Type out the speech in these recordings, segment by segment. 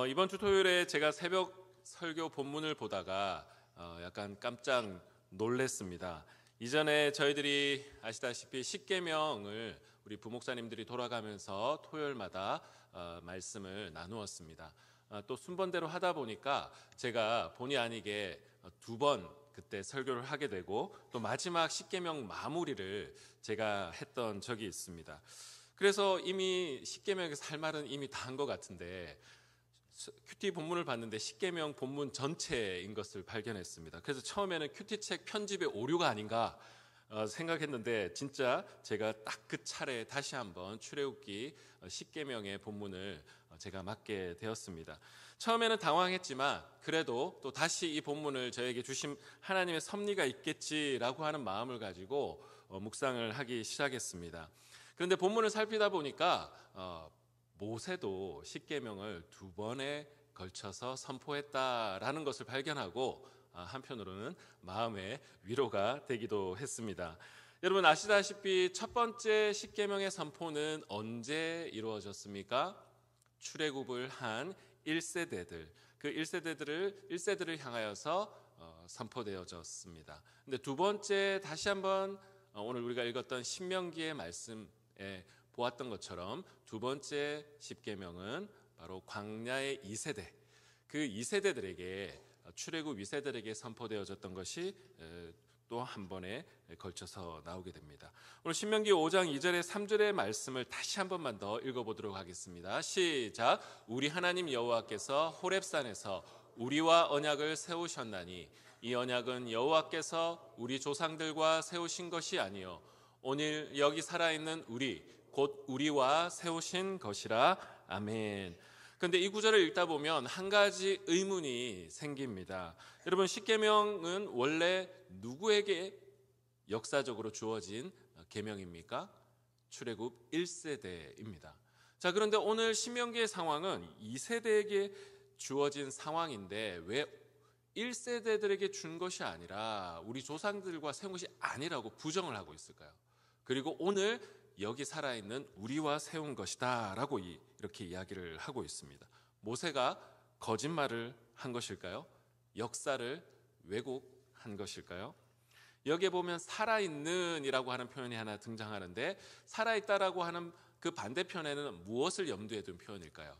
이번 주 토요일에 제가 새벽 설교 본문을 보다가 약간 깜짝 놀랐습니다. 이전에 저희들이 아시다시피 십계명을 우리 부목사님들이 돌아가면서 토요일마다 말씀을 나누었습니다. 또 순번대로 하다 보니까 제가 본의 아니게 두 번 그때 설교를 하게 되고 또 마지막 십계명 마무리를 제가 했던 적이 있습니다. 그래서 이미 십계명에서 할 말은 이미 다 한 것 같은데 큐티 본문을 봤는데 십계명 본문 전체인 것을 발견했습니다. 그래서 처음에는 큐티책 편집의 오류가 아닌가 생각했는데 진짜 제가 딱 그 차례에 다시 한번 출애굽기 십계명의 본문을 제가 맡게 되었습니다. 처음에는 당황했지만 그래도 또 다시 이 본문을 저에게 주신 하나님의 섭리가 있겠지라고 하는 마음을 가지고 묵상을 하기 시작했습니다. 그런데 본문을 살피다 보니까 모세도 십계명을 두 번에 걸쳐서 선포했다라는 것을 발견하고 한편으로는 마음의 위로가 되기도 했습니다. 여러분 아시다시피 첫 번째 십계명의 선포는 언제 이루어졌습니까? 출애굽을 한 1세대들, 그 1세대들을 향하여서 선포되어졌습니다. 근데 두 번째 다시 한번 오늘 우리가 읽었던 신명기의 말씀에 보았던 것처럼 두 번째 십계명은 바로 광야의 2세대, 그 2세대들에게 출애굽 2세대들에게 선포되어졌던 것이 또 한 번에 걸쳐서 나오게 됩니다. 오늘 신명기 5장 2절에 3절의 말씀을 다시 한 번만 더 읽어보도록 하겠습니다. 시작. 우리 하나님 여호와께서 호렙산에서 우리와 언약을 세우셨나니 이 언약은 여호와께서 우리 조상들과 세우신 것이 아니요 오늘 여기 살아있는 우리 곧 우리와 세우신 것이라. 아멘. 그런데 이 구절을 읽다 보면 한 가지 의문이 생깁니다. 여러분 십계명은 원래 누구에게 역사적으로 주어진 계명입니까? 출애굽 1세대입니다. 자, 그런데 오늘 신명기의 상황은 2세대에게 주어진 상황인데 왜 1세대들에게 준 것이 아니라 우리 조상들과 세운 것이 아니라고 부정을 하고 있을까요? 그리고 오늘 여기 살아있는 우리와 세운 것이다 라고 이렇게 이야기를 하고 있습니다. 모세가 거짓말을 한 것일까요? 역사를 왜곡한 것일까요? 여기에 보면 살아있는 이라고 하는 표현이 하나 등장하는데 살아있다라고 하는 그 반대편에는 무엇을 염두에 둔 표현일까요?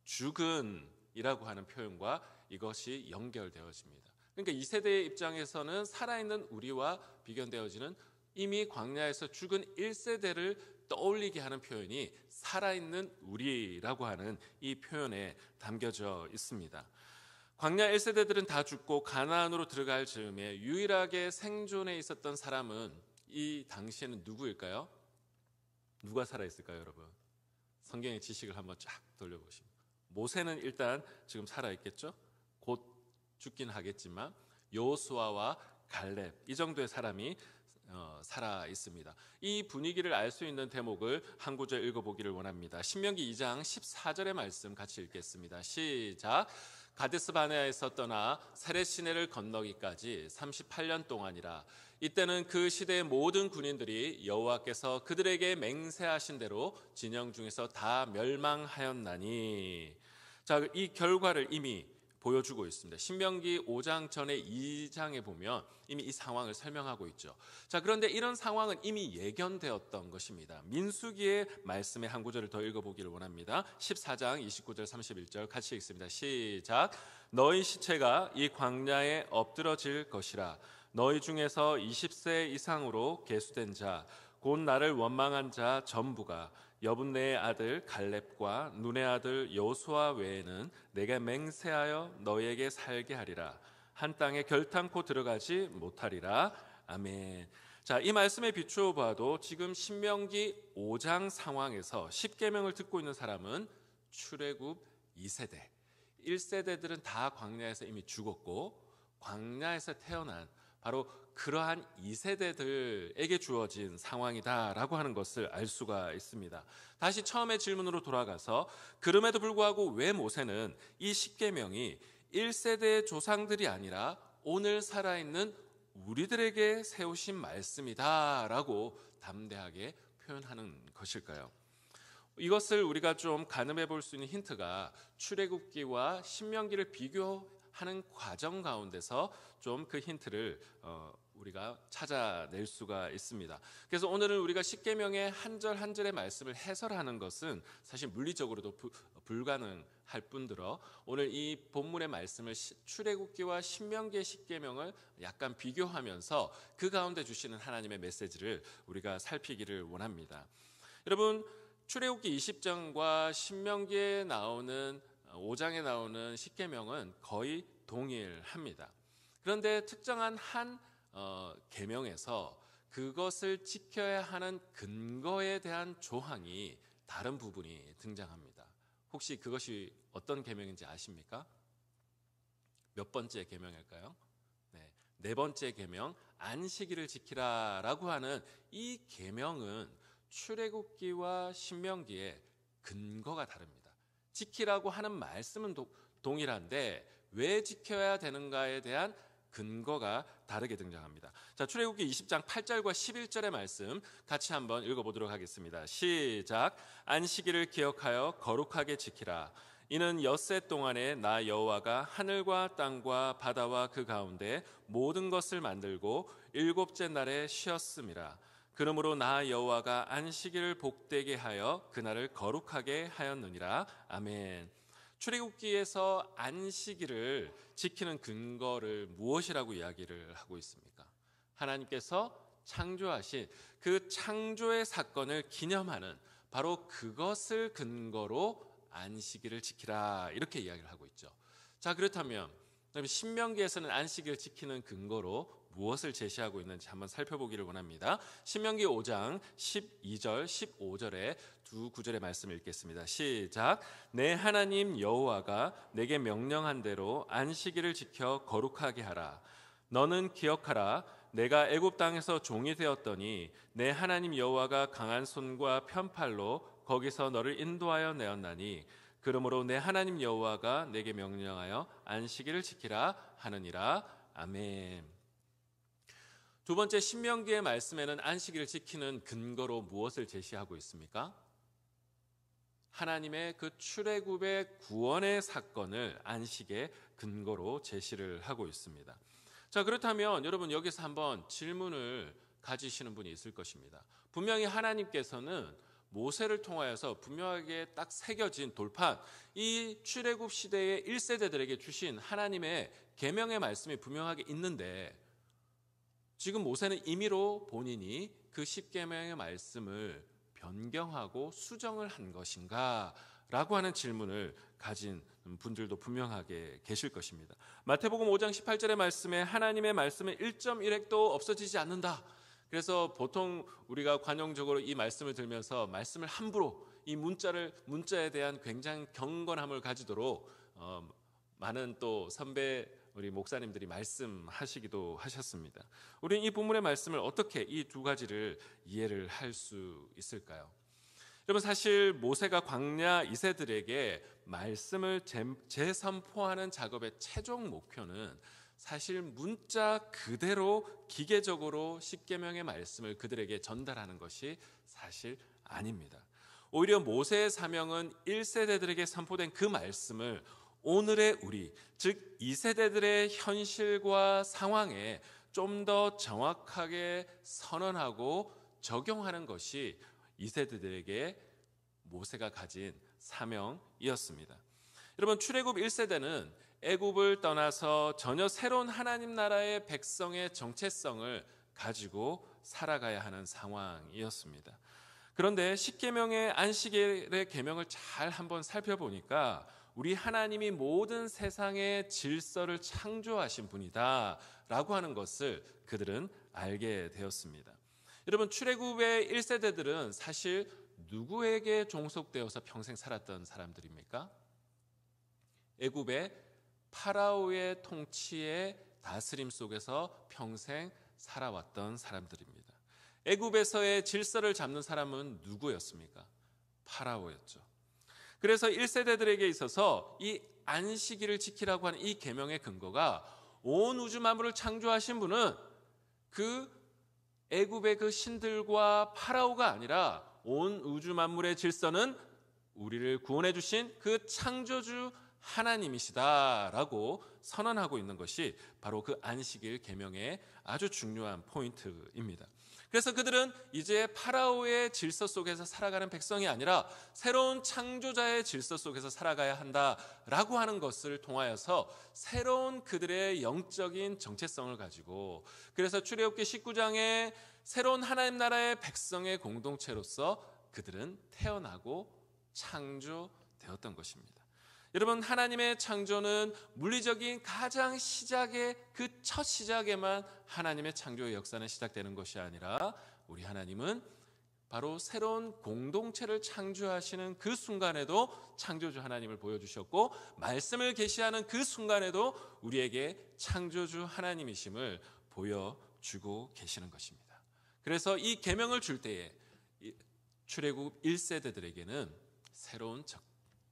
죽은 이라고 하는 표현과 이것이 연결되어집니다. 그러니까 2세대의 입장에서는 살아있는 우리와 비견되어지는 이미 광야에서 죽은 1세대를 떠올리게 하는 표현이 살아있는 우리라고 하는 이 표현에 담겨져 있습니다. 광야 1세대들은 다 죽고 가나안으로 들어갈 즈음에 유일하게 생존해 있었던 사람은 이 당시에는 누구일까요? 누가 살아있을까요, 여러분? 성경의 지식을 한번 쫙 돌려보시면 모세는 일단 지금 살아있겠죠? 곧 죽긴 하겠지만 여호수아와 갈렙 이 정도의 사람이 살아 있습니다. 이 분위기를 알 수 있는 대목을 한 구절 읽어보기를 원합니다. 신명기 2장 14절의 말씀 같이 읽겠습니다. 시작. 가데스 바네아에서 떠나 세렛 시내를 건너기까지 38년 동안이라. 이때는 그 시대의 모든 군인들이 여호와께서 그들에게 맹세하신 대로 진영 중에서 다 멸망하였나니. 자, 이 결과를 이미 보여주고 있습니다. 신명기 5장 전에 2장에 보면 이미 이 상황을 설명하고 있죠. 자, 그런데 이런 상황은 이미 예견되었던 것입니다. 민수기의 말씀의 한 구절을 더 읽어보기를 원합니다. 14장 29절 31절 같이 읽습니다. 시작. 너희 시체가 이 광야에 엎드러질 것이라. 너희 중에서 20세 이상으로 계수된 자 곧 나를 원망한 자 전부가 여분네의 아들 갈렙과 눈의 아들 여호수아 외에는 내게 맹세하여 너희에게 살게 하리라. 한 땅에 결탄코 들어가지 못하리라. 아멘. 자, 이 말씀에 비추어 봐도 지금 신명기 5장 상황에서 십계명을 듣고 있는 사람은 출애굽 2세대, 1세대들은 다 광야에서 이미 죽었고 광야에서 태어난 바로 그러한 2세대들에게 주어진 상황이다라고 하는 것을 알 수가 있습니다. 다시 처음의 질문으로 돌아가서 그럼에도 불구하고 왜 모세는 이 십계명이 1세대의 조상들이 아니라 오늘 살아있는 우리들에게 세우신 말씀이다라고 담대하게 표현하는 것일까요? 이것을 우리가 좀 가늠해 볼 수 있는 힌트가 출애굽기와 신명기를 비교하는 과정 가운데서 좀 그 힌트를 우리가 찾아낼 수가 있습니다. 그래서 오늘은 우리가 십계명의 한 절 한 절의 말씀을 해설하는 것은 사실 물리적으로도 불가능할 뿐더러 오늘 이 본문의 말씀을 출애굽기와 신명기의 십계명을 약간 비교하면서 그 가운데 주시는 하나님의 메시지를 우리가 살피기를 원합니다. 여러분, 출애굽기 20장과 신명기에 나오는 5장에 나오는 십계명은 거의 동일합니다. 그런데 특정한 한 계명에서 그것을 지켜야 하는 근거에 대한 조항이 다른 부분이 등장합니다. 혹시 그것이 어떤 계명인지 아십니까? 몇 번째 계명일까요? 네 번째 계명, 안식일을 지키라라고 하는 이 계명은 출애굽기와 신명기의 근거가 다릅니다. 지키라고 하는 말씀은 동일한데 왜 지켜야 되는가에 대한 근거가 다르게 등장합니다. 자, 출애굽기 20장 8절과 11절의 말씀 같이 한번 읽어보도록 하겠습니다. 시작. 안식일을 기억하여 거룩하게 지키라. 이는 엿새 동안에 나 여호와가 하늘과 땅과 바다와 그 가운데 모든 것을 만들고 일곱째 날에 쉬었음이라. 그러므로 나 여호와가 안식일을 복되게 하여 그날을 거룩하게 하였느니라. 아멘. 출애굽기에서 안식일을 지키는 근거를 무엇이라고 이야기를 하고 있습니까? 하나님께서 창조하신 그 창조의 사건을 기념하는 바로 그것을 근거로 안식일을 지키라 이렇게 이야기를 하고 있죠. 자, 그렇다면 신명기에서는 안식일을 지키는 근거로 무엇을 제시하고 있는지 한번 살펴보기를 원합니다. 신명기 5장 12절 15절의 두 구절의 말씀을 읽겠습니다. 시작. 내 하나님 여호와가 내게 명령한 대로 안식일을 지켜 거룩하게 하라. 너는 기억하라. 내가 애굽 땅에서 종이 되었더니 내 하나님 여호와가 강한 손과 편팔로 거기서 너를 인도하여 내었나니 그러므로 내 하나님 여호와가 내게 명령하여 안식일을 지키라 하느니라. 아멘. 두 번째, 신명기의 말씀에는 안식일을 지키는 근거로 무엇을 제시하고 있습니까? 하나님의 그 출애굽의 구원의 사건을 안식의 근거로 제시를 하고 있습니다. 자, 그렇다면 여러분 여기서 한번 질문을 가지시는 분이 있을 것입니다. 분명히 하나님께서는 모세를 통하여서 분명하게 딱 새겨진 돌판, 이 출애굽 시대의 1세대들에게 주신 하나님의 계명의 말씀이 분명하게 있는데 지금 모세는 임의로 본인이 그 십계명의 말씀을 변경하고 수정을 한 것인가? 라고 하는 질문을 가진 분들도 분명하게 계실 것입니다. 마태복음 5장 18절의 말씀에 하나님의 말씀은 1.1획도 없어지지 않는다. 그래서 보통 우리가 관용적으로 이 말씀을 들면서 말씀을 함부로 이 문자에 대한 굉장히 경건함을 가지도록 많은 또 선배 우리 목사님들이 말씀하시기도 하셨습니다. 우리는 이 본문의 말씀을 어떻게 이 두 가지를 이해를 할 수 있을까요? 여러분, 사실 모세가 광야 이세들에게 말씀을 재선포하는 작업의 최종 목표는 사실 문자 그대로 기계적으로 십계명의 말씀을 그들에게 전달하는 것이 사실 아닙니다. 오히려 모세의 사명은 1세대들에게 선포된 그 말씀을 오늘의 우리, 즉 2세대들의 현실과 상황에 좀 더 정확하게 선언하고 적용하는 것이 2세대들에게 모세가 가진 사명이었습니다. 여러분, 출애굽 1세대는 애굽을 떠나서 전혀 새로운 하나님 나라의 백성의 정체성을 가지고 살아가야 하는 상황이었습니다. 그런데 십계명의 안식일의 계명을 잘 한번 살펴보니까 우리 하나님이 모든 세상의 질서를 창조하신 분이다 라고 하는 것을 그들은 알게 되었습니다. 여러분, 출애굽의 1세대들은 사실 누구에게 종속되어서 평생 살았던 사람들입니까? 애굽의 파라오의 통치의 다스림 속에서 평생 살아왔던 사람들입니다. 애굽에서의 질서를 잡는 사람은 누구였습니까? 파라오였죠. 그래서 1세대들에게 있어서 이 안식일을 지키라고 하는 이 계명의 근거가 온 우주 만물을 창조하신 분은 그 애굽의 그 신들과 파라오가 아니라 온 우주 만물의 질서는 우리를 구원해 주신 그 창조주 하나님이시다라고 선언하고 있는 것이 바로 그 안식일 계명의 아주 중요한 포인트입니다. 그래서 그들은 이제 파라오의 질서 속에서 살아가는 백성이 아니라 새로운 창조자의 질서 속에서 살아가야 한다라고 하는 것을 통하여서 새로운 그들의 영적인 정체성을 가지고, 그래서 출애굽기 19장에 새로운 하나님 나라의 백성의 공동체로서 그들은 태어나고 창조되었던 것입니다. 여러분, 하나님의 창조는 물리적인 가장 시작의 그 첫 시작에만 하나님의 창조의 역사는 시작되는 것이 아니라 우리 하나님은 바로 새로운 공동체를 창조하시는 그 순간에도 창조주 하나님을 보여주셨고, 말씀을 계시하는 그 순간에도 우리에게 창조주 하나님이심을 보여주고 계시는 것입니다. 그래서 이 계명을 줄 때에 출애굽 1세대들에게는 새로운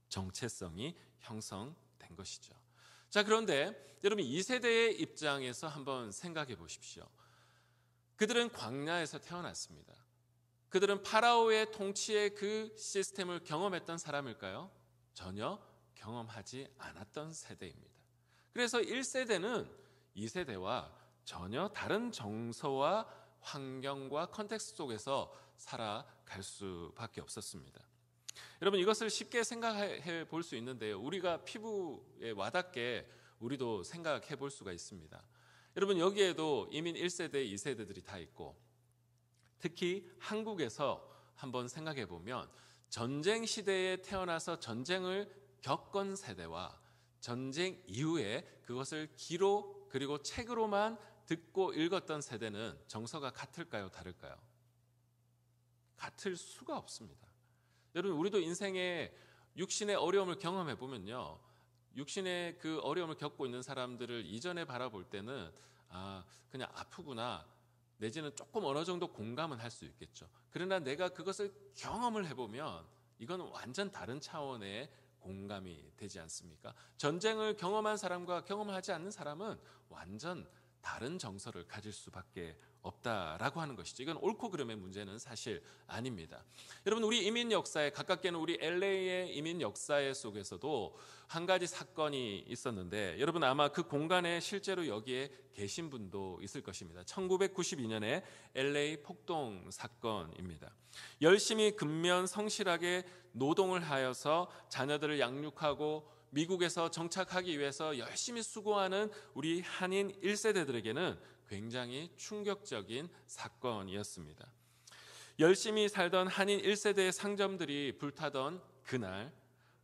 정체성이 형성된 것이죠. 자, 그런데 여러분 2세대의 입장에서 한번 생각해 보십시오. 그들은 광야에서 태어났습니다. 그들은 파라오의 통치의 그 시스템을 경험했던 사람일까요? 전혀 경험하지 않았던 세대입니다. 그래서 1세대는 2세대와 전혀 다른 정서와 환경과 컨텍스트 속에서 살아갈 수밖에 없었습니다. 여러분, 이것을 쉽게 생각해 볼 수 있는데요, 우리가 피부에 와닿게 우리도 생각해 볼 수가 있습니다. 여러분, 여기에도 이민 1세대, 2세대들이 다 있고, 특히 한국에서 한번 생각해 보면 전쟁 시대에 태어나서 전쟁을 겪은 세대와 전쟁 이후에 그것을 기록 그리고 책으로만 듣고 읽었던 세대는 정서가 같을까요, 다를까요? 같을 수가 없습니다. 여러분, 우리도 인생에 육신의 어려움을 경험해 보면요, 육신의 그 어려움을 겪고 있는 사람들을 이전에 바라볼 때는 그냥 아프구나, 내지는 조금 어느 정도 공감은 할 수 있겠죠. 그러나 내가 그것을 경험을 해보면 이건 완전 다른 차원의 공감이 되지 않습니까? 전쟁을 경험한 사람과 경험하지 않는 사람은 완전 다른 정서를 가질 수밖에 없다라고 하는 것이죠. 이건 옳고 그름의 문제는 사실 아닙니다. 여러분, 우리 이민 역사에, 가깝게는 우리 LA의 이민 역사의 속에서도 한 가지 사건이 있었는데, 여러분 아마 그 공간에 실제로 여기에 계신 분도 있을 것입니다. 1992년에 LA 폭동 사건입니다. 열심히 근면 성실하게 노동을 하여서 자녀들을 양육하고 미국에서 정착하기 위해서 열심히 수고하는 우리 한인 1세대들에게는 굉장히 충격적인 사건이었습니다. 열심히 살던 한인 1세대의 상점들이 불타던 그날,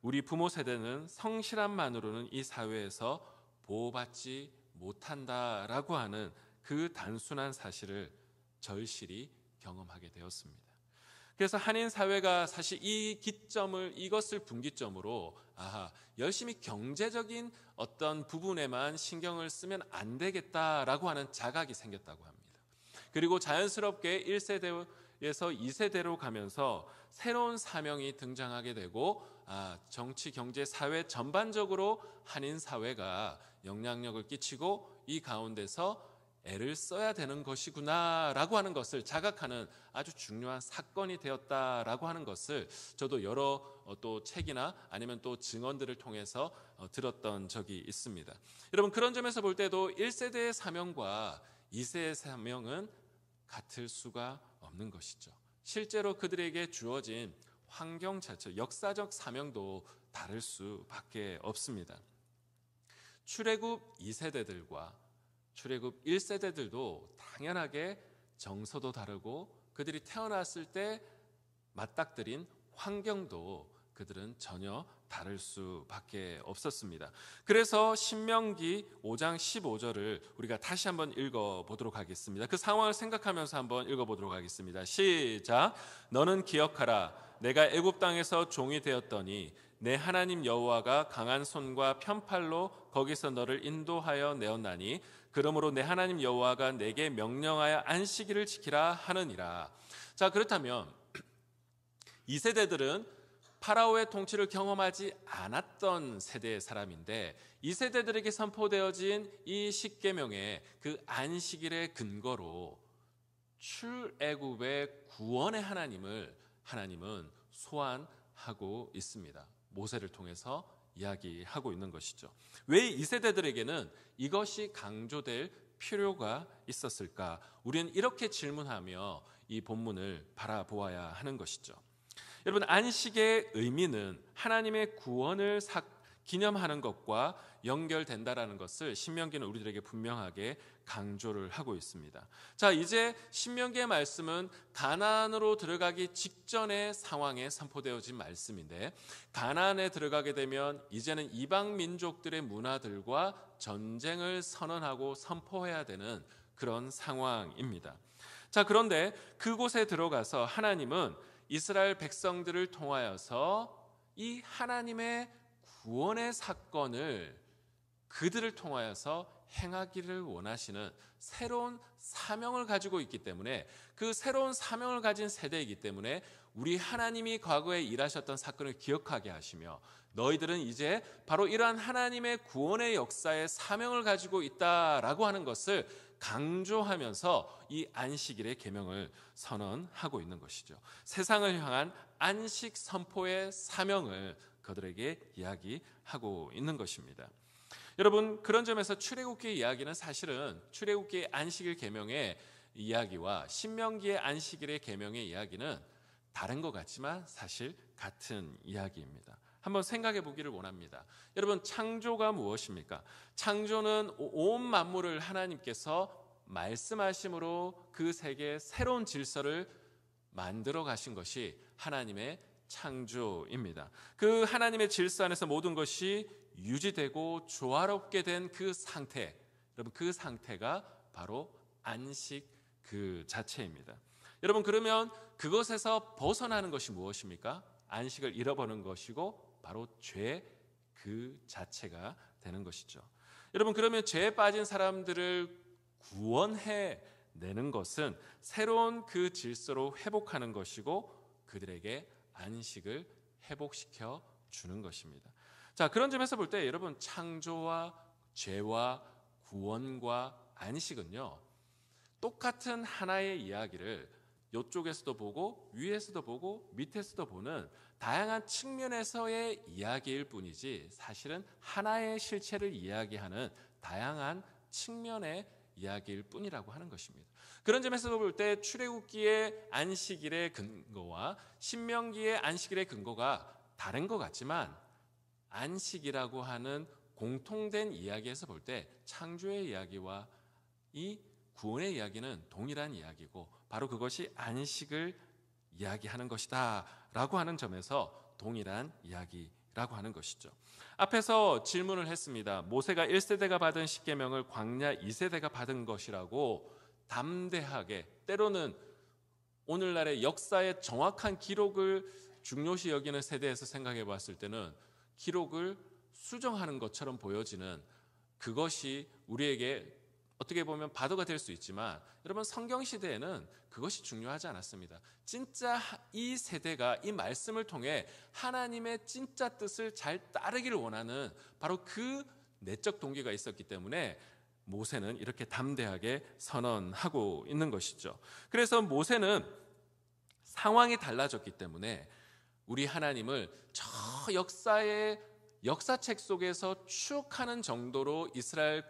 우리 부모 세대는 성실함만으로는 이 사회에서 보호받지 못한다라고 하는 그 단순한 사실을 절실히 경험하게 되었습니다. 그래서 한인 사회가 사실 이 기점을, 이것을 분기점으로 열심히 경제적인 어떤 부분에만 신경을 쓰면 안 되겠다라고 하는 자각이 생겼다고 합니다. 그리고 자연스럽게 1세대에서 2세대로 가면서 새로운 사명이 등장하게 되고, 정치, 경제, 사회 전반적으로 한인 사회가 영향력을 끼치고 이 가운데서 애를 써야 되는 것이구나라고 하는 것을 자각하는 아주 중요한 사건이 되었다라고 하는 것을 저도 여러 또 책이나 아니면 또 증언들을 통해서 들었던 적이 있습니다. 여러분, 그런 점에서 볼 때도 1세대의 사명과 2세대의 사명은 같을 수가 없는 것이죠. 실제로 그들에게 주어진 환경 자체, 역사적 사명도 다를 수밖에 없습니다. 출애굽 2세대들과 출애굽 1세대들도 당연하게 정서도 다르고 그들이 태어났을 때 맞닥뜨린 환경도 그들은 전혀 다를 수밖에 없었습니다. 그래서 신명기 5장 15절을 우리가 다시 한번 읽어보도록 하겠습니다. 그 상황을 생각하면서 한번 읽어보도록 하겠습니다. 시작. 너는 기억하라. 내가 애굽 땅에서 종이 되었더니 내 하나님 여호와가 강한 손과 편팔로 거기서 너를 인도하여 내었나니 그러므로 내 하나님 여호와가 내게 명령하여 안식일을 지키라 하느니라. 자, 그렇다면 이 세대들은 파라오의 통치를 경험하지 않았던 세대의 사람인데, 이 세대들에게 선포되어진 이 십계명의 그 안식일의 근거로 출애굽의 구원의 하나님은 소환하고 하고 있습니다. 모세를 통해서 이야기하고 있는 것이죠. 왜 이 세대들에게는 이것이 강조될 필요가 있었을까? 우리는 이렇게 질문하며 이 본문을 바라보아야 하는 것이죠. 여러분, 안식의 의미는 하나님의 구원을 기념하는 것과 연결된다라는 것을 신명기는 우리들에게 분명하게 강조를 하고 있습니다. 자, 이제 신명기의 말씀은 가나안으로 들어가기 직전의 상황에 선포되어진 말씀인데, 가나안에 들어가게 되면 이제는 이방 민족들의 문화들과 전쟁을 선언하고 선포해야 되는 그런 상황입니다. 자, 그런데 그곳에 들어가서 하나님은 이스라엘 백성들을 통하여서 이 하나님의 구원의 사건을 그들을 통하여서 행하기를 원하시는 새로운 사명을 가지고 있기 때문에, 그 새로운 사명을 가진 세대이기 때문에 우리 하나님이 과거에 일하셨던 사건을 기억하게 하시며, 너희들은 이제 바로 이러한 하나님의 구원의 역사의 사명을 가지고 있다라고 하는 것을 강조하면서 이 안식일의 계명을 선언하고 있는 것이죠. 세상을 향한 안식 선포의 사명을 그들에게 이야기하고 있는 것입니다. 여러분, 그런 점에서 출애굽기 이야기는 사실은 출애굽기의 안식일 계명의 이야기와 신명기의 안식일의 계명의 이야기는 다른 것 같지만 사실 같은 이야기입니다. 한번 생각해 보기를 원합니다. 여러분, 창조가 무엇입니까? 창조는 온 만물을 하나님께서 말씀하심으로 그 세계에 새로운 질서를 만들어 가신 것이 하나님의 창조입니다. 그 하나님의 질서 안에서 모든 것이 유지되고 조화롭게 된 그 상태, 여러분, 그 상태가 바로 안식 그 자체입니다. 여러분, 그러면 그것에서 벗어나는 것이 무엇입니까? 안식을 잃어버리는 것이고 바로 죄 그 자체가 되는 것이죠. 여러분, 그러면 죄에 빠진 사람들을 구원해 내는 것은 새로운 그 질서로 회복하는 것이고 그들에게 안식을 회복시켜 주는 것입니다. 자, 그런 점에서 볼 때 여러분, 창조와 죄와 구원과 안식은요, 똑같은 하나의 이야기를 이쪽에서도 보고 위에서도 보고 밑에서도 보는 다양한 측면에서의 이야기일 뿐이지, 사실은 하나의 실체를 이야기하는 다양한 측면의 이야기일 뿐이라고 하는 것입니다. 그런 점에서 볼 때 출애굽기의 안식일의 근거와 신명기의 안식일의 근거가 다른 것 같지만, 안식이라고 하는 공통된 이야기에서 볼 때 창조의 이야기와 이 구원의 이야기는 동일한 이야기고, 바로 그것이 안식을 이야기하는 것이다 라고 하는 점에서 동일한 이야기라고 하는 것이죠. 앞에서 질문을 했습니다. 모세가 1세대가 받은 십계명을 광야 2세대가 받은 것이라고 담대하게, 때로는 오늘날의 역사의 정확한 기록을 중요시 여기는 세대에서 생각해 봤을 때는 기록을 수정하는 것처럼 보여지는 그것이 우리에게 어떻게 보면 바도가 될 수 있지만, 여러분, 성경 시대에는 그것이 중요하지 않았습니다. 진짜 이 세대가 이 말씀을 통해 하나님의 진짜 뜻을 잘 따르기를 원하는 바로 그 내적 동기가 있었기 때문에 모세는 이렇게 담대하게 선언하고 있는 것이죠. 그래서 모세는 상황이 달라졌기 때문에 우리 하나님을 저 역사의 역사책 속에서 추억하는 정도로 이스라엘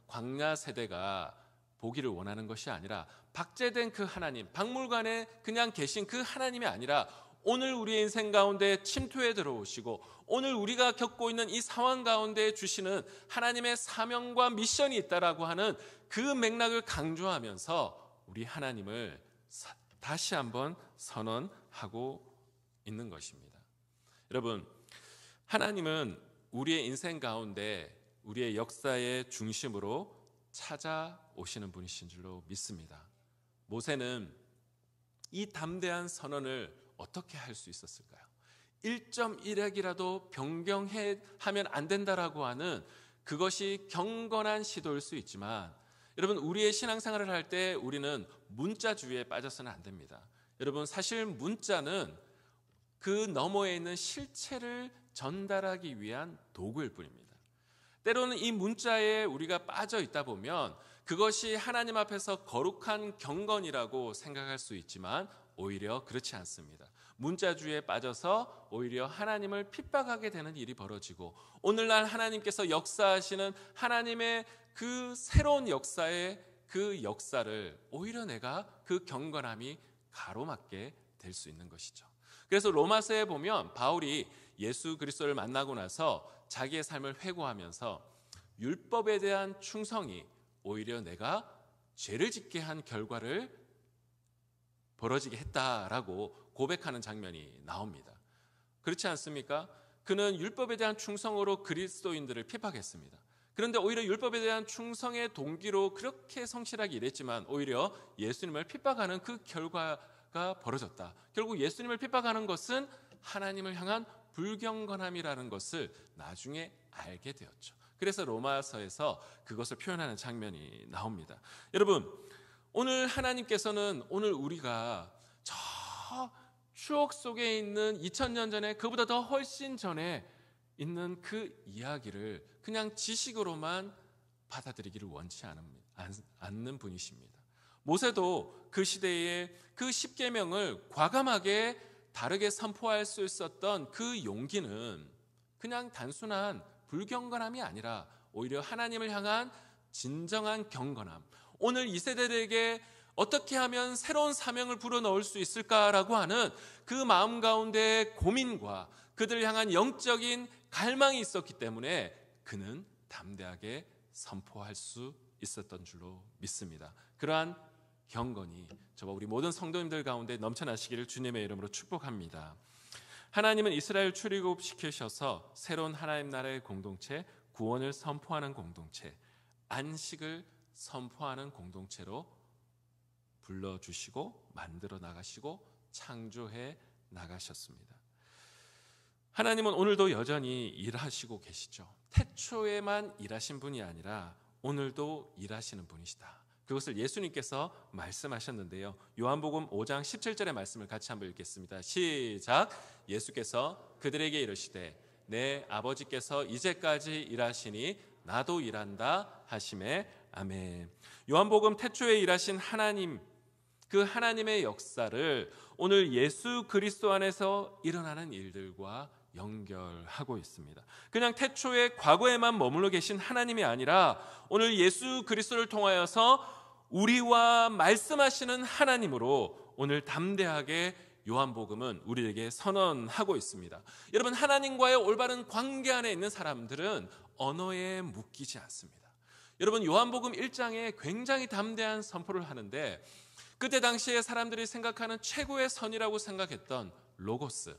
광야 세대가 보기를 원하는 것이 아니라, 박제된 그 하나님, 박물관에 그냥 계신 그 하나님이 아니라 오늘 우리의 인생 가운데 침투해 들어오시고 오늘 우리가 겪고 있는 이 상황 가운데 주시는 하나님의 사명과 미션이 있다라고 하는 그 맥락을 강조하면서 우리 하나님을 다시 한번 선언하고 있는 것입니다. 여러분, 하나님은 우리의 인생 가운데 우리의 역사의 중심으로 찾아오시는 분이신 줄로 믿습니다. 모세는 이 담대한 선언을 어떻게 할 수 있었을까요? 1.1핵이라도 변경하면 안 된다라고 하는 그것이 경건한 시도일 수 있지만, 여러분, 우리의 신앙생활을 할 때 우리는 문자주의에 빠져서는 안 됩니다. 여러분, 사실 문자는 그 너머에 있는 실체를 전달하기 위한 도구일 뿐입니다. 때로는 이 문자에 우리가 빠져 있다 보면 그것이 하나님 앞에서 거룩한 경건이라고 생각할 수 있지만 오히려 그렇지 않습니다. 문자주의에 빠져서 오히려 하나님을 핍박하게 되는 일이 벌어지고, 오늘날 하나님께서 역사하시는 하나님의 그 새로운 역사의 그 역사를 오히려 내가 그 경건함이 가로막게 될 수 있는 것이죠. 그래서 로마서에 보면 바울이 예수 그리스도를 만나고 나서 자기의 삶을 회고하면서 율법에 대한 충성이 오히려 내가 죄를 짓게 한 결과를 벌어지게 했다라고 고백하는 장면이 나옵니다. 그렇지 않습니까? 그는 율법에 대한 충성으로 그리스도인들을 핍박했습니다. 그런데 오히려 율법에 대한 충성의 동기로 그렇게 성실하게 일했지만 오히려 예수님을 핍박하는 그 결과가 벌어졌다. 결국 예수님을 핍박하는 것은 하나님을 향한 불경건함이라는 것을 나중에 알게 되었죠. 그래서 로마서에서 그것을 표현하는 장면이 나옵니다. 여러분, 오늘 하나님께서는 오늘 우리가 저 추억 속에 있는 2000년 전에, 그보다 더 훨씬 전에 있는 그 이야기를 그냥 지식으로만 받아들이기를 원치 않는 분이십니다. 모세도 그 시대에 그 십계명을 과감하게 다르게 선포할 수 있었던 그 용기는 그냥 단순한 불경건함이 아니라 오히려 하나님을 향한 진정한 경건함, 오늘 이 세대들에게 어떻게 하면 새로운 사명을 불어넣을 수 있을까라고 하는 그 마음 가운데 고민과 그들을 향한 영적인 갈망이 있었기 때문에 그는 담대하게 선포할 수 있었던 줄로 믿습니다. 그러한 경건이 저와 우리 모든 성도님들 가운데 넘쳐나시기를 주님의 이름으로 축복합니다. 하나님은 이스라엘 출애굽시키셔서 새로운 하나님 나라의 공동체, 구원을 선포하는 공동체, 안식을 선포하는 공동체로 불러주시고 만들어 나가시고 창조해 나가셨습니다. 하나님은 오늘도 여전히 일하시고 계시죠. 태초에만 일하신 분이 아니라 오늘도 일하시는 분이시다. 그것을 예수님께서 말씀하셨는데요. 요한복음 5장 17절의 말씀을 같이 한번 읽겠습니다. 시작. 예수께서 그들에게 이르시되 내 아버지께서 이제까지 일하시니 나도 일한다 하시매 아멘. 요한복음 태초에 일하신 하나님, 그 하나님의 역사를 오늘 예수 그리스도 안에서 일어나는 일들과 연결하고 있습니다. 그냥 태초에 과거에만 머물러 계신 하나님이 아니라 오늘 예수 그리스도를 통하여서 우리와 말씀하시는 하나님으로 오늘 담대하게 요한복음은 우리에게 선언하고 있습니다. 여러분, 하나님과의 올바른 관계 안에 있는 사람들은 언어에 묶이지 않습니다. 여러분, 요한복음 1장에 굉장히 담대한 선포를 하는데 그때 당시에 사람들이 생각하는 최고의 선이라고 생각했던 로고스,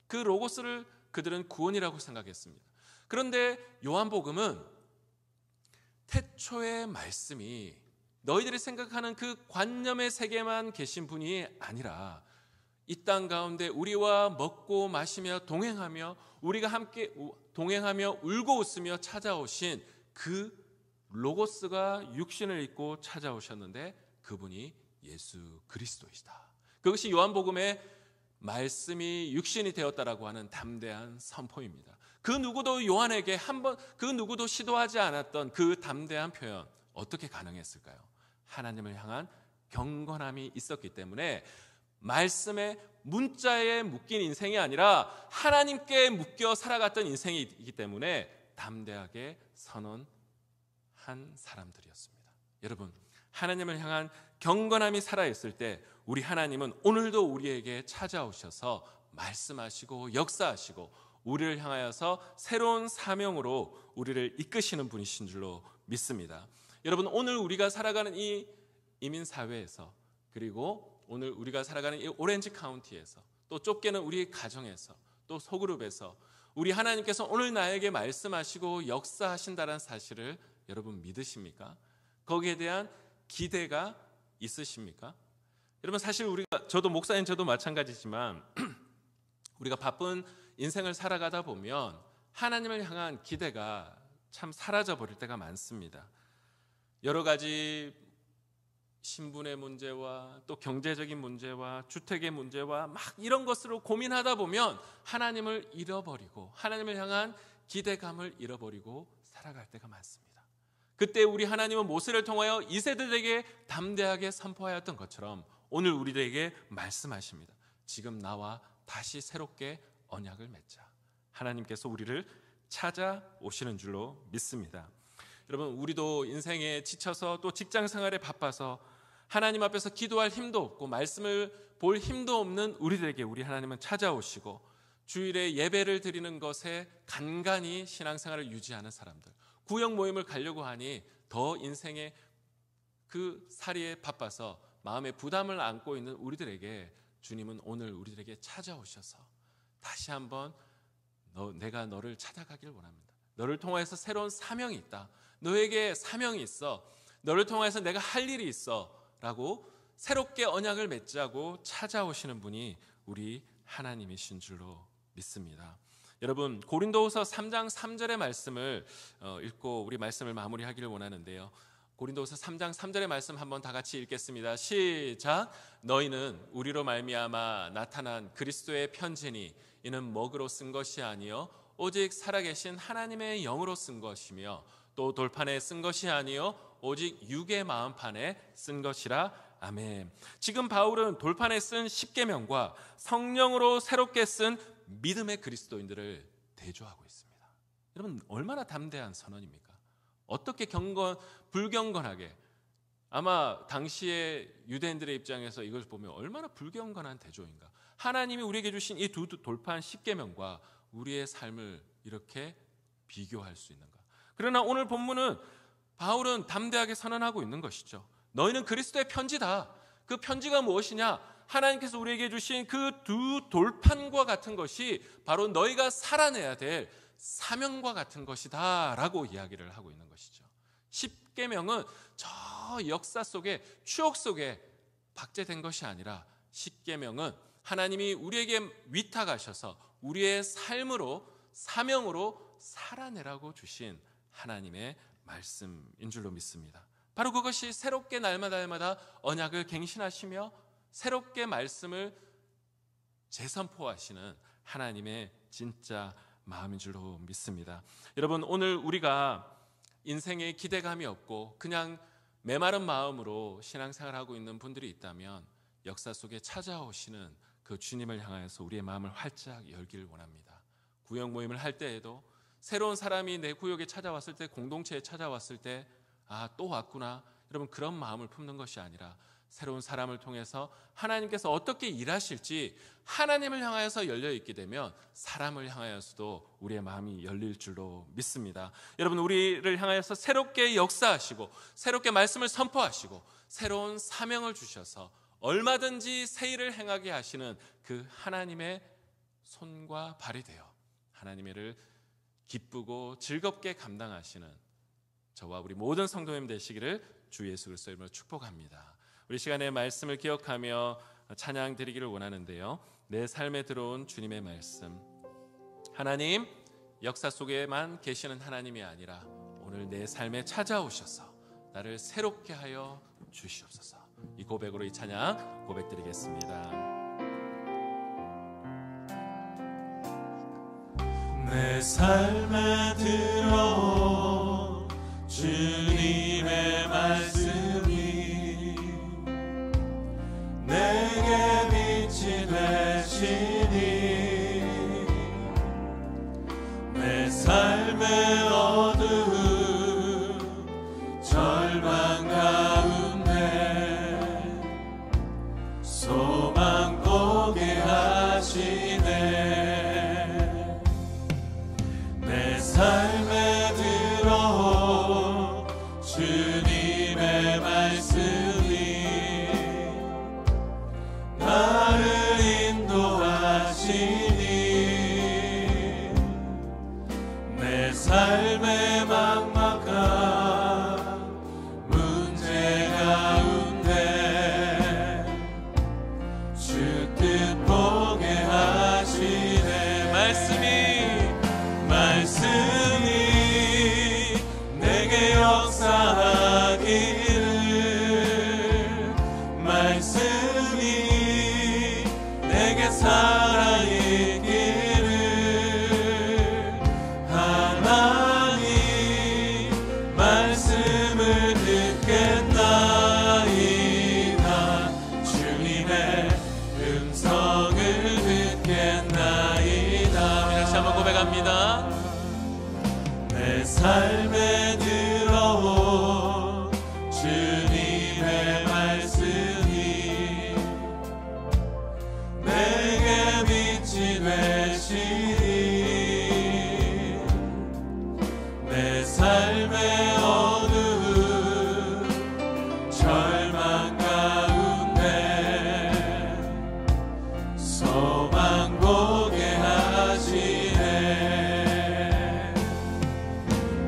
그 로고스를 그들은 구원이라고 생각했습니다. 그런데 요한복음은 태초의 말씀이 너희들이 생각하는 그 관념의 세계만 계신 분이 아니라 이 땅 가운데 우리와 먹고 마시며 동행하며 우리가 함께 동행하며 울고 웃으며 찾아오신 그 로고스가 육신을 입고 찾아오셨는데 그분이 예수 그리스도이시다. 그것이 요한복음의 말씀이 육신이 되었다라고 하는 담대한 선포입니다. 그 누구도 요한에게 그 누구도 시도하지 않았던 그 담대한 표현, 어떻게 가능했을까요? 하나님을 향한 경건함이 있었기 때문에 말씀의 문자에 묶인 인생이 아니라 하나님께 묶여 살아갔던 인생이 있기 때문에 담대하게 선언한 사람들이었습니다. 여러분, 하나님을 향한 경건함이 살아있을 때 우리 하나님은 오늘도 우리에게 찾아오셔서 말씀하시고 역사하시고 우리를 향하여서 새로운 사명으로 우리를 이끄시는 분이신 줄로 믿습니다. 여러분, 오늘 우리가 살아가는 이 이민사회에서, 그리고 오늘 우리가 살아가는 이 오렌지 카운티에서, 또 좁게는 우리 가정에서, 또 소그룹에서 우리 하나님께서 오늘 나에게 말씀하시고 역사하신다는 사실을 여러분 믿으십니까? 거기에 대한 기대가 있으십니까? 여러분, 사실 저도 목사님, 저도 마찬가지지만 우리가 바쁜 인생을 살아가다 보면 하나님을 향한 기대가 참 사라져 버릴 때가 많습니다. 여러 가지 신분의 문제와 또 경제적인 문제와 주택의 문제와 막 이런 것으로 고민하다 보면 하나님을 잃어버리고 하나님을 향한 기대감을 잃어버리고 살아갈 때가 많습니다. 그때 우리 하나님은 모세를 통하여 이세대들에게 담대하게 선포하였던 것처럼 오늘 우리들에게 말씀하십니다. 지금 나와 다시 새롭게 언약을 맺자. 하나님께서 우리를 찾아오시는 줄로 믿습니다. 여러분, 우리도 인생에 지쳐서 또 직장 생활에 바빠서 하나님 앞에서 기도할 힘도 없고 말씀을 볼 힘도 없는 우리들에게 우리 하나님은 찾아오시고 주일에 예배를 드리는 것에 간간히 신앙생활을 유지하는 사람들, 구역 모임을 가려고 하니 더 인생의 그 살이에 바빠서 마음의 부담을 안고 있는 우리들에게 주님은 오늘 우리들에게 찾아오셔서 다시 한번 내가 너를 찾아가길 원합니다. 너를 통해서 새로운 사명이 있다. 너에게 사명이 있어. 너를 통해서 내가 할 일이 있어 라고 새롭게 언약을 맺자고 찾아오시는 분이 우리 하나님이신 줄로 믿습니다. 여러분, 고린도후서 3장 3절의 말씀을 읽고 우리 말씀을 마무리하기를 원하는데요. 고린도후서 3장 3절의 말씀 한번 다 같이 읽겠습니다. 시작. 너희는 우리로 말미암아 나타난 그리스도의 편지니 이는 먹으로 쓴 것이 아니요 오직 살아계신 하나님의 영으로 쓴 것이며 또 돌판에 쓴 것이 아니요 오직 육의 마음판에 쓴 것이라. 아멘. 지금 바울은 돌판에 쓴 십계명과 성령으로 새롭게 쓴 믿음의 그리스도인들을 대조하고 있습니다. 여러분, 얼마나 담대한 선언입니까? 어떻게 불경건하게, 아마 당시의 유대인들의 입장에서 이걸 보면 얼마나 불경건한 대조인가. 하나님이 우리에게 주신 이 두 돌판 십계명과 우리의 삶을 이렇게 비교할 수 있는가. 그러나 오늘 본문은 바울은 담대하게 선언하고 있는 것이죠. 너희는 그리스도의 편지다. 그 편지가 무엇이냐? 하나님께서 우리에게 주신 그 두 돌판과 같은 것이 바로 너희가 살아내야 될 사명과 같은 것이다 라고 이야기를 하고 있는 것이죠. 십계명은 저 역사 속에, 추억 속에 박제된 것이 아니라 십계명은 하나님이 우리에게 위탁하셔서 우리의 삶으로, 사명으로 살아내라고 주신 하나님의 말씀인 줄로 믿습니다. 바로 그것이 새롭게 날마다 언약을 갱신하시며 새롭게 말씀을 재선포하시는 하나님의 진짜 마음인 줄로 믿습니다. 여러분, 오늘 우리가 인생에 기대감이 없고 그냥 메마른 마음으로 신앙생활하고 있는 분들이 있다면 역사 속에 찾아오시는 그 주님을 향하여서 우리의 마음을 활짝 열기를 원합니다. 구역 모임을 할 때에도 새로운 사람이 내 구역에 찾아왔을 때, 공동체에 찾아왔을 때 또 왔구나, 여러분, 그런 마음을 품는 것이 아니라 새로운 사람을 통해서 하나님께서 어떻게 일하실지 하나님을 향하여서 열려있게 되면 사람을 향하여서도 우리의 마음이 열릴 줄로 믿습니다. 여러분, 우리를 향하여서 새롭게 역사하시고 새롭게 말씀을 선포하시고 새로운 사명을 주셔서 얼마든지 새 일을 행하게 하시는 그 하나님의 손과 발이 되어 하나님의 일을 기쁘고 즐겁게 감당하시는 저와 우리 모든 성도님 되시기를 주 예수 그리스도의 이름으로 축복합니다. 우리 시간에 말씀을 기억하며 찬양 드리기를 원하는데요. 내 삶에 들어온 주님의 말씀, 하나님, 역사 속에만 계시는 하나님이 아니라 오늘 내 삶에 찾아오셔서 나를 새롭게 하여 주시옵소서. 이 고백으로 이 찬양 고백드리겠습니다. 내 삶에 들어온 주님의 말씀이 내게 빛이 되시니 내 삶의 어두운 절망 가운데 소망 보게 하시네. 내 삶에 들어온 주님의 말씀이 나를 인도하시니 내 삶의 막막한 문제 가운데 주 뜻 보게 하시네. 말씀이 내게 역사하기를, 말씀이 내게 살아있기를, 하나님 삶에 들어온 주님의 말씀이 내게 빛이 되시니 내 삶의 어두운 절망 가운데 소망 보게 하시네.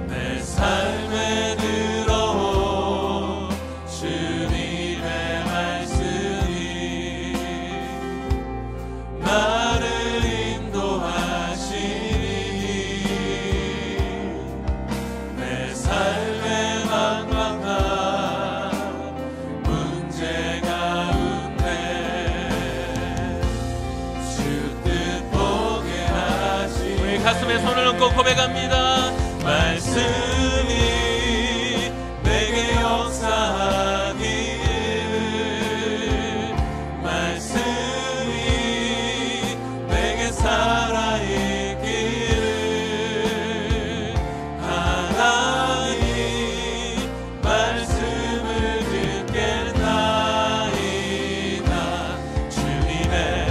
내 삶에 들어온 주님의 말씀이 나를 인도하시니 내 삶의 막막한 문제 가운데 주 뜻 보게 하시네. 우리 가슴에 손을 얹고 고백합니다. 말씀이 내게 역사하기를 말씀이 내게 살아있기를 하나님 말씀을 듣겠나이다. 주님의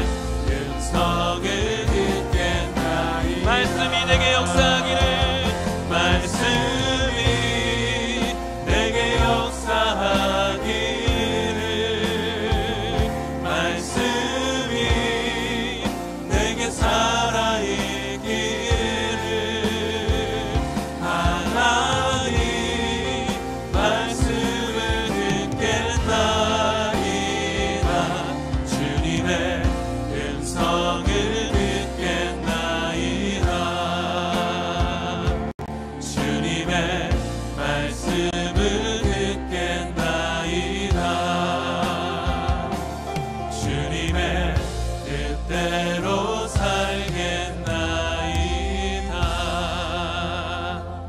음성을 듣겠나이다. 말씀이 내게 역사하기를 말씀이 내게 역사하기를 말씀이 내게 살아있기를 하나님 말씀을 듣겠나이다. 주님의 음성을 듣겠나이다. 주님의 말씀을 듣겠나이다. 주님의 뜻대로 살겠나이다.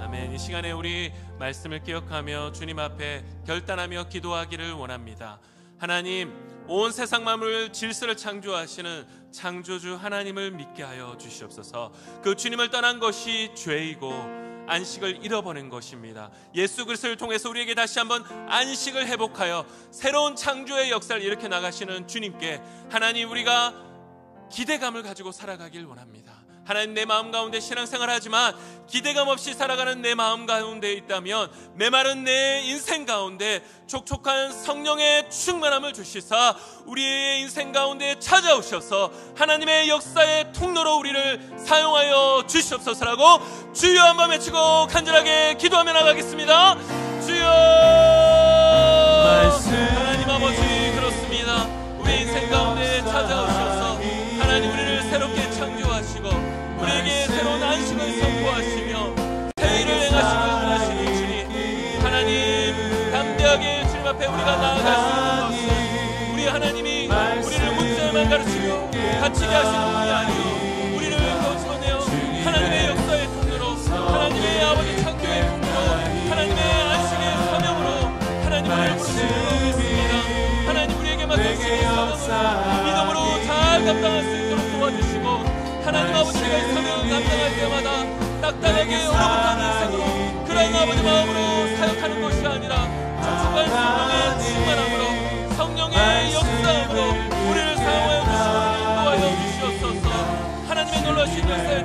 아멘. 이 시간에 우리 말씀을 기억하며 주님 앞에 결단하며 기도하기를 원합니다. 하나님, 온 세상 만물을 질서를 창조하시는 창조주 하나님을 믿게 하여 주시옵소서. 그 주님을 떠난 것이 죄이고 안식을 잃어버린 것입니다. 예수 그리스도를 통해서 우리에게 다시 한번 안식을 회복하여 새로운 창조의 역사를 일으켜 나가시는 주님께 하나님, 우리가 기대감을 가지고 살아가길 원합니다. 하나님, 내 마음 가운데 신앙생활 하지만 기대감 없이 살아가는 내 마음 가운데 있다면 메마른 내 인생 가운데 촉촉한 성령의 충만함을 주시사 우리의 인생 가운데 찾아오셔서 하나님의 역사의 통로로 우리를 사용하여 주시옵소서라고 주여 한번 외치고 간절하게 기도하며 나가겠습니다. 주여. 하나님 아버지, 그렇습니다. 우리 인생 가운데 찾아오셔서 하나님, 우리를 새롭게 창조하시고 우리에게 새로운 안식을 선포하시며 새 일을 행하시길 원하시는 주님, 하나님, 담대하게 주님 앞에 우리가 나아갈 수 있는 것은 우리 하나님이 우리를 문자만 가르치고 갇히게 하시는 분이 아니요 우리를 거쳐내어 하나님의 역사의 통로로, 하나님의 아버지 창조의 통로로, 하나님의 안식의 사명으로 하나님 우리를 부르시는 것입니다. 하나님, 우리에게 맡겨주신 사명을 믿음으로 잘 감당할 수 있도록 도와주시고 하나님 아버지가 이 사명을 감당할 때마다 딱딱하게 얼어붙은 인생으로 그런 아버지 마음으로 사역하는 것이 아니라 촉촉한 성령의 충만함으로 성령의 역사함으로 우리를 사용하여 주시고 인도하여 주시옵소서. 하나님의 놀라신 역사의